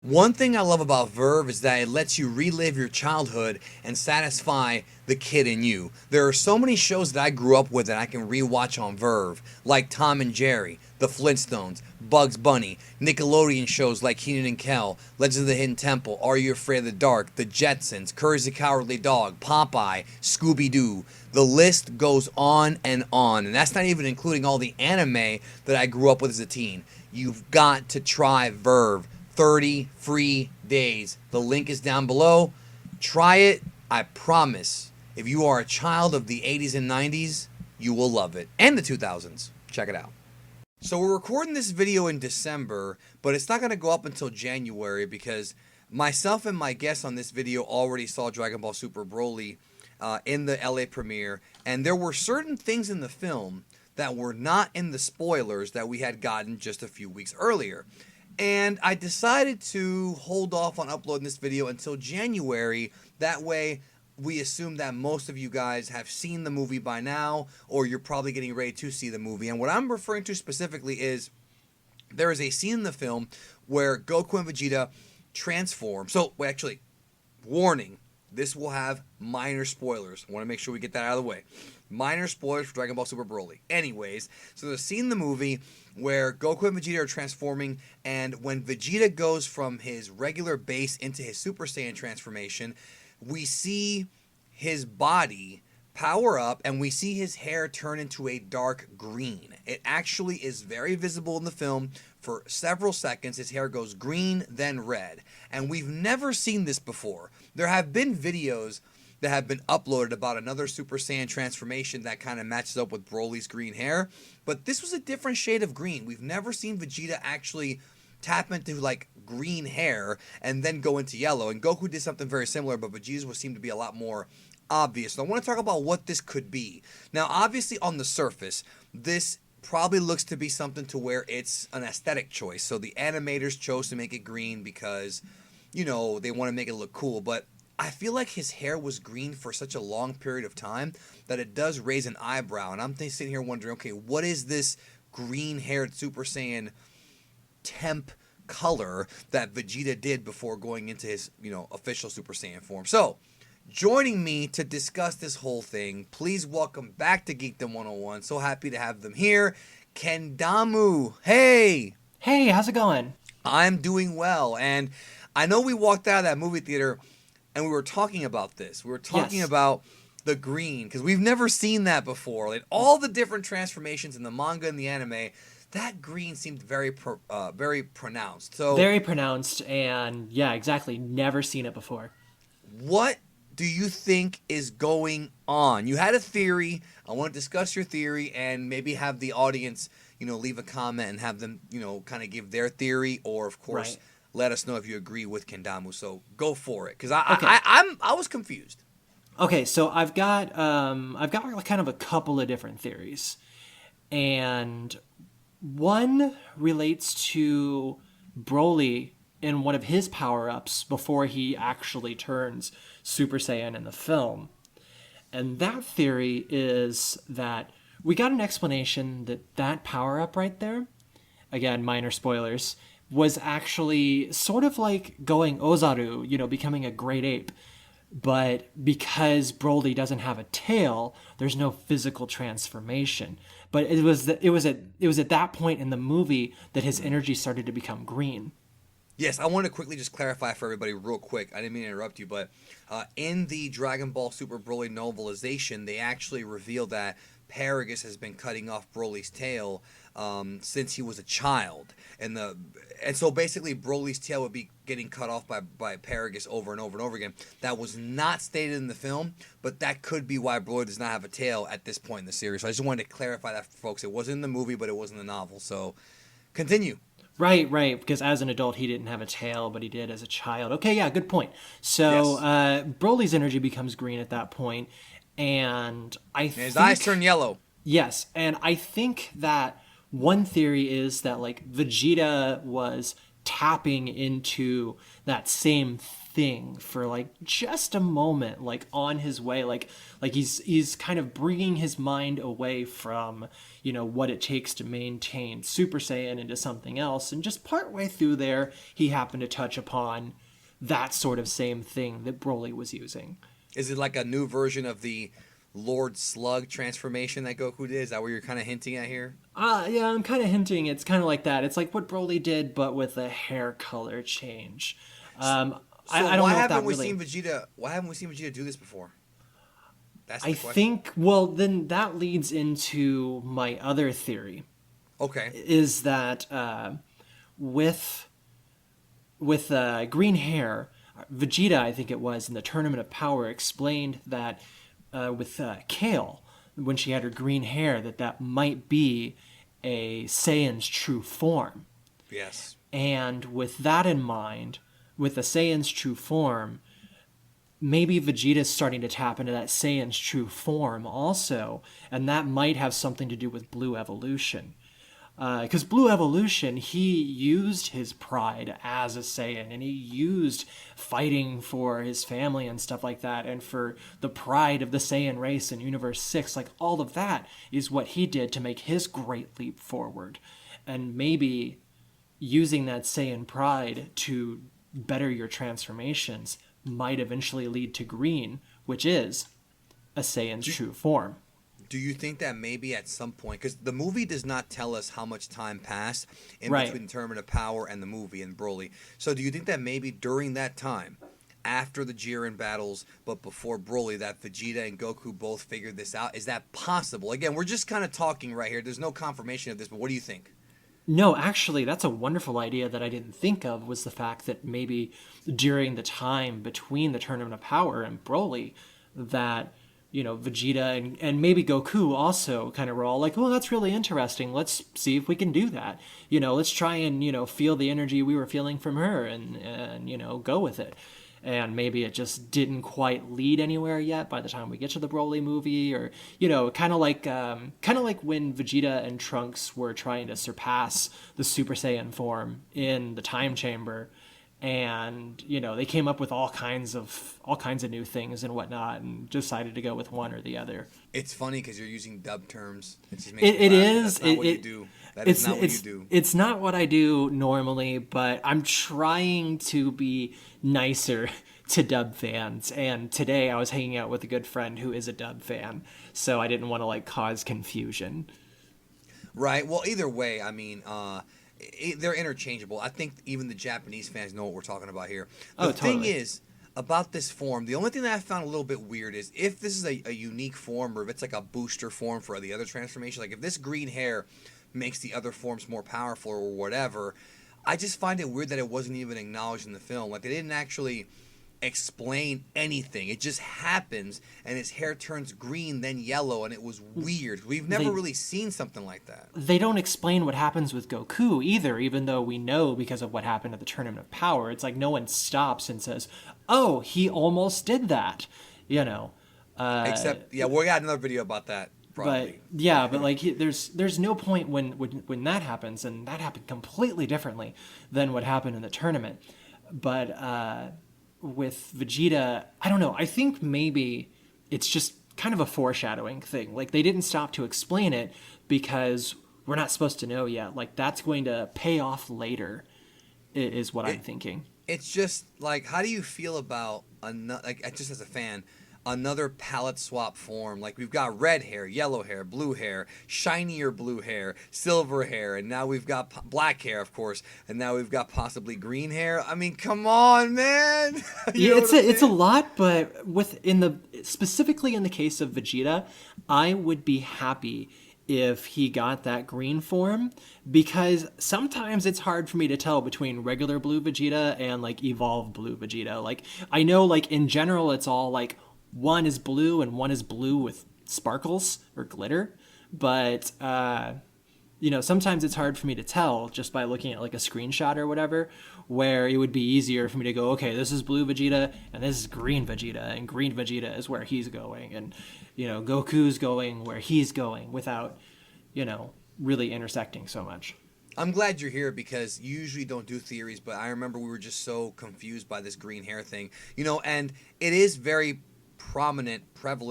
One thing I love about Verve is that it lets you relive your childhood and satisfy the kid in you. There are so many shows that I grew up with that I can rewatch on Verve, like Tom and Jerry, The Flintstones, Bugs Bunny, Nickelodeon shows like Keenan and Kel, Legends of the Hidden Temple, Are You Afraid of the Dark, The Jetsons, Courage the Cowardly Dog, Popeye, Scooby Doo. The list goes on, and that's not even including all the anime that I grew up with as a teen. You've got to try Verve. 30 free days. The link is down below. Try it. I promise. If you are a child of the 80s and 90s, you will love it. And the 2000s. Check it out. So we're recording this video in December, but it's not going to go up until January because myself and my guest on this video already saw Dragon Ball Super Broly in the LA premiere, and there were certain things in the film that were not in the spoilers that we had gotten just a few weeks earlier. And I decided to hold off on uploading this video until January. That way, we assume that most of you guys have seen the movie by now, or you're probably getting ready to see the movie. And what I'm referring to specifically is there is a scene in the film where Goku and Vegeta transform. So, wait, actually, warning. This will have minor spoilers. I want to make sure we get that out of the way. Minor spoilers for Dragon Ball Super Broly. Anyways, so there's a scene in the movie where Goku and Vegeta are transforming, and when Vegeta goes from his regular base into his Super Saiyan transformation, we see his body power up, and we see his hair turn into a dark green. It actually is very visible in the film. For several seconds, his hair goes green, then red. And we've never seen this before. There have been videos that have been uploaded about another Super Saiyan transformation that kind of matches up with Broly's green hair. But this was a different shade of green. We've never seen Vegeta actually tap into like green hair and then go into yellow. And Goku did something very similar, but Vegeta's would seem to be a lot more obvious. So I want to talk about what this could be. Now, obviously on the surface, this probably looks to be something to where it's an aesthetic choice. So the animators chose to make it green because, you know, they want to make it look cool. But I feel like his hair was green for such a long period of time that it does raise an eyebrow. And I'm sitting here wondering, okay, what is this green-haired Super Saiyan temp color that Vegeta did before going into his, official Super Saiyan form? So, joining me to discuss this whole thing, please welcome back to Geekdom 101. So happy to have them here. Kendamu, hey! Hey, how's it going? I'm doing well, and I know we walked out of that movie theater and we were talking about this. We were talking Yes. about the green, because we've never seen that before. Like, all the different transformations in the manga and the anime, that green seemed very pronounced. So, Very pronounced, and yeah, exactly. Never seen it before. what do you think is going on? You had a theory. I want to discuss your theory and maybe have the audience, leave a comment and have them, kind of give their theory, or of course, Right. let us know if you agree with Kendamu. So go for it, because Okay. I was confused. Okay, so I've got like kind of a couple of different theories, and one relates to Broly in one of his power-ups before he actually turns Super Saiyan in the film. And that theory is that we got an explanation that that power-up right there, again, minor spoilers, was actually sort of like going Ozaru, becoming a great ape. But because Broly doesn't have a tail, there's no physical transformation. But it was at that point in the movie that his energy started to become green. Yes, I want to quickly just clarify for everybody real quick. I didn't mean to interrupt you, but in the Dragon Ball Super Broly novelization, they actually reveal that Paragus has been cutting off Broly's tail since he was a child, and so basically Broly's tail would be getting cut off by Paragus over and over and over again. That was not stated in the film, but that could be why Broly does not have a tail at this point in the series. So I just wanted to clarify that for folks. It wasn't in the movie, but it was in the novel. So continue. Right, because as an adult he didn't have a tail, but he did as a child. Okay, yeah, good point. So Yes. Broly's energy becomes green at that point, and And his eyes turn yellow. Yes, and I think that one theory is that like Vegeta was tapping into that same thing for like just a moment, like on his way, like he's kind of bringing his mind away from, you know, what it takes to maintain Super Saiyan into something else, and just partway through there he happened to touch upon that sort of same thing that Broly was using. Is it like a new version of the Lord Slug transformation that Goku did? Is that what you're kind of hinting at here? Yeah, I'm kind of hinting it's kind of like that. It's like what Broly did, but with a hair color change. Um, So I don't why know if that haven't we really. seen Vegeta? Why haven't we seen Vegeta do this before? That's I the question. think, well, then that leads into my other theory, Okay. is that with green hair, Vegeta, I think it was in the Tournament of Power, explained that with Kale, when she had her green hair, that might be a Saiyan's true form. Yes. And with that in mind, with the Saiyan's true form, maybe Vegeta's starting to tap into that Saiyan's true form also, and that might have something to do with Blue Evolution. Because Blue Evolution, he used his pride as a Saiyan, and he used fighting for his family and stuff like that, and for the pride of the Saiyan race in Universe 6. Like, all of that is what he did to make his great leap forward. And maybe using that Saiyan pride to better your transformations might eventually lead to green, which is a Saiyan's true form. Do you think that maybe at some point, because the movie does not tell us how much time passed in Right. between Tournament of Power and the movie and Broly, so do you think that maybe during that time, after the Jiren battles, but before Broly, that Vegeta and Goku both figured this out? Is that possible? Again, we're just kind of talking right here. There's no confirmation of this, but what do you think? No, actually, that's a wonderful idea that I didn't think of, was the fact that maybe during the time between the Tournament of Power and Broly, that, you know, Vegeta and maybe Goku also kind of were all like, well, that's really interesting. Let's see if we can do that. You know, let's try and, you know, feel the energy we were feeling from her and you know, go with it. And maybe it just didn't quite lead anywhere yet by the time we get to the Broly movie, or, you know, kind of like when Vegeta and Trunks were trying to surpass the Super Saiyan form in the time chamber, and, you know, they came up with all kinds of new things and whatnot, and decided to go with one or the other. It's funny because you're using dub terms. It just makes me It laugh. is. That's not what you do. That is not what you do. It's not what I do normally, but I'm trying to be nicer to dub fans. And today I was hanging out with a good friend who is a dub fan, so I didn't want to like cause confusion. Right. Well, either way, I mean, they're interchangeable. I think even the Japanese fans know what we're talking about here. The thing Totally. is, about this form, the only thing that I found a little bit weird is if this is a unique form, or if it's like a booster form for the other transformation, like if this green hair makes the other forms more powerful or whatever, I just find it weird that it wasn't even acknowledged in the film. Like they didn't actually explain anything. It just happens, and his hair turns green, then yellow, and it was weird. We've never really seen something like that. They don't explain what happens with Goku either, even though we know because of what happened at the Tournament of Power. It's like no one stops and says, oh, he almost did that, you know. Except, yeah, we got another video about that. Probably. But yeah, but like there's no point when that happens, and that happened completely differently than what happened in the tournament. But with Vegeta, I don't know. I think maybe it's just kind of a foreshadowing thing. Like they didn't stop to explain it because we're not supposed to know yet. Like that's going to pay off later, is what I'm thinking. It's just like, how do you feel about another? Like, just as a fan, another palette swap form. Like we've got red hair, yellow hair, blue hair, shinier blue hair, silver hair, and now we've got black hair, of course, and now we've got possibly green hair. I mean, come on, man. Yeah, it's a lot, but specifically in the case of Vegeta, I would be happy if he got that green form, because sometimes it's hard for me to tell between regular blue Vegeta and like evolved blue Vegeta. Like I know like in general it's all like one is blue and one is blue with sparkles or glitter, but you know, sometimes it's hard for me to tell just by looking at like a screenshot or whatever, where it would be easier for me to go, okay, this is blue Vegeta and this is green Vegeta, and green Vegeta is where he's going, and, you know, Goku's going where he's going without, you know, really intersecting so much. I'm glad you're here because you usually don't do theories, but I remember we were just so confused by this green hair thing. And it is very prevalent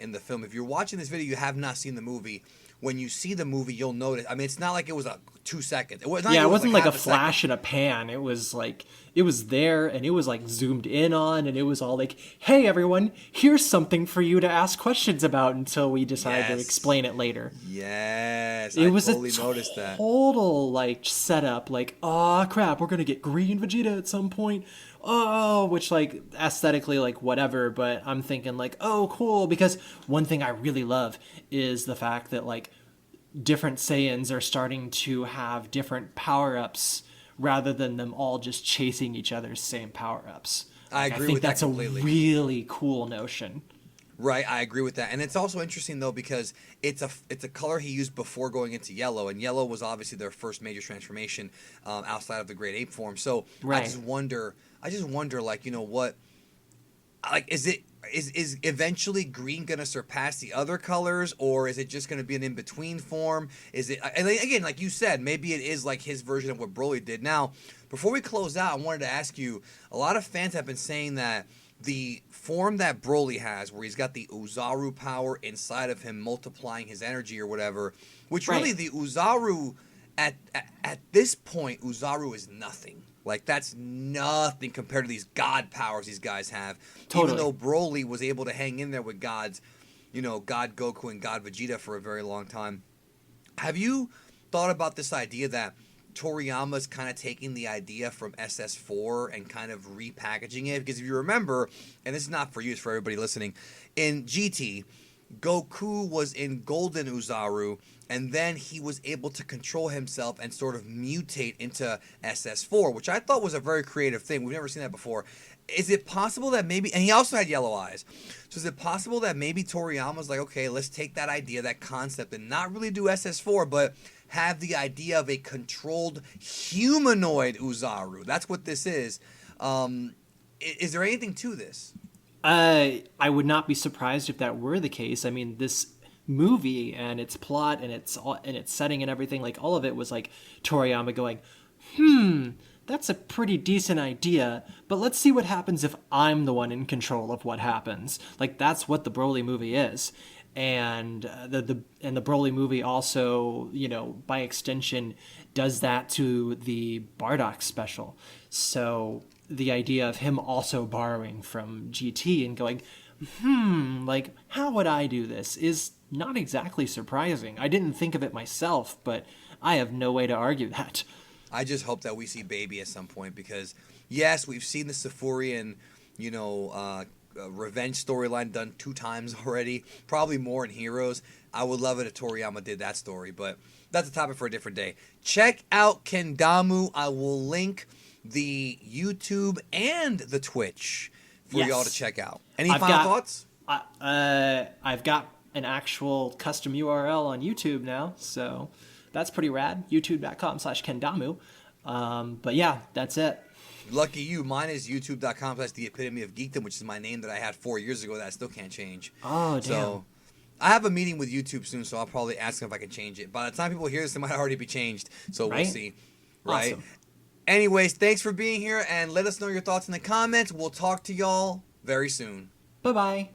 in the film. If you're watching this video, you have not seen the movie. When you see the movie, you'll notice. I mean, it's not like it was 2 seconds. It wasn't like a half flash second. and a pan. It was like it was there and it was like zoomed in on and it was all like, "Hey everyone, here's something for you to ask questions about," until we decided to Yes. explain it later. Yes, It I was totally a noticed that. total like setup, like, "Ah, crap, we're gonna get green Vegeta at some point." Oh, which like aesthetically like whatever, but I'm thinking like, "Oh, cool," because one thing I really love is the fact that like different Saiyans are starting to have different power-ups rather than them all just chasing each other's same power-ups. I Like, I agree think with that that's a completely. really cool notion. Right, I agree with that, and it's also interesting though because it's a color he used before going into yellow, and yellow was obviously their first major transformation outside of the Great Ape form. So Right. I just wonder, like what, like is eventually green gonna surpass the other colors, or is it just gonna be an in between form? Is it, and again, like you said, maybe it is like his version of what Broly did. Now, before we close out, I wanted to ask you. A lot of fans have been saying that the form that Broly has, where he's got the Uzaru power inside of him, multiplying his energy or whatever, which really Right. the Uzaru at this point, Uzaru is nothing. Like that's nothing compared to these god powers these guys have. Even Totally. though Broly was able to hang in there with gods, God Goku and God Vegeta for a very long time. Have you thought about this idea that Toriyama's kind of taking the idea from SS4 and kind of repackaging it? Because if you remember, and this is not for you, it's for everybody listening, in GT, Goku was in Golden Uzaru, and then he was able to control himself and sort of mutate into SS4, which I thought was a very creative thing. We've never seen that before. Is it possible that maybe, and he also had yellow eyes, so is it possible that maybe Toriyama's like, okay, let's take that idea, that concept, and not really do SS4, but have the idea of a controlled humanoid Uzaru? That's what this is. Is there anything to this? I would not be surprised if that were the case. I mean, this movie and its plot and its setting and everything, like all of it was like Toriyama going, that's a pretty decent idea, but let's see what happens if I'm the one in control of what happens. Like that's what the Broly movie is. And the Broly movie also, by extension, does that to the Bardock special. So the idea of him also borrowing from GT and going, like how would I do this is not exactly surprising. I didn't think of it myself, but I have no way to argue that. I just hope that we see Baby at some point because, yes, we've seen the Safurian, revenge storyline done 2 times already, probably more in Heroes. I would love it if Toriyama did that story, but that's a topic for a different day. Check out Kendamu. I will link the YouTube and the Twitch for Yes. y'all to check out. Any I've final got- thoughts? I've got an actual custom URL on YouTube now, so that's pretty rad. YouTube.com/Kendamu. But yeah, that's it. Lucky you. Mine is youtube.com/the epitome of geekdom, which is my name that I had 4 years ago that I still can't change. Oh, damn. So I have a meeting with YouTube soon, so I'll probably ask them if I can change it. By the time people hear this, it might already be changed. So Right? we'll see. Right? Awesome. Anyways, thanks for being here and let us know your thoughts in the comments. We'll talk to y'all very soon. Bye-bye.